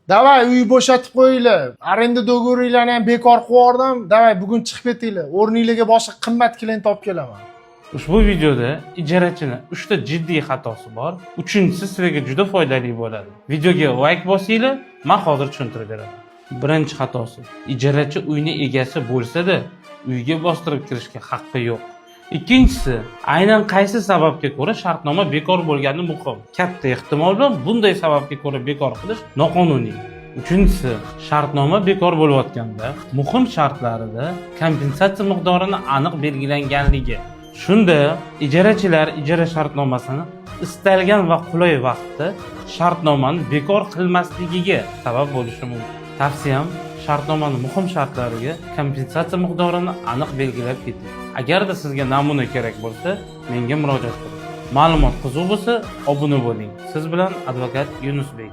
Davay uy bo'shatib qo'yinglar. Arenda do'goringlarni ham bekor qilib yubordim. Davay bugun chiqib ketinglar. O'rninglarga boshqa qimmat klient topib kelaman. Ushbu videoda ijarachining 3 ta jiddiy xatosi bor. Uchinchisi sizlarga juda foydali bo'ladi. Videoga like bosinglar, men hozir tushuntirib beraman. Birinchi xatosi: ijarachi uyni egasi bo'lsa-da, uyga bostirib kirishga haqqi yo'q. Ikkinchisi, aynan qaysi sababga ko'ra shartnoma bekor bo'lgani muhim. Katta ehtimol bilan bunday sababga ko'ra bekor qilish noqonuniy. Uchinchisi, shartnoma bekor bo'layotganda muhim shartlarida kompensatsiya miqdorini aniq belgilanganligi. Shunda ijarachilar ijara shartnomasini istalgan va qulay vaqtda shartnomani bekor qilmasligiga sabab bo'lishi mumkin. Tavsiyam, shartnomaning muhim shartlariga kompensatsiya miqdorini aniq belgilab keting. Agarda sizga namuna kerak bo'lsa, menga murojaat qiling. Ma'lumot qiziq bo'lsa, obuna bo'ling. Siz bilan advokat Yunusbek.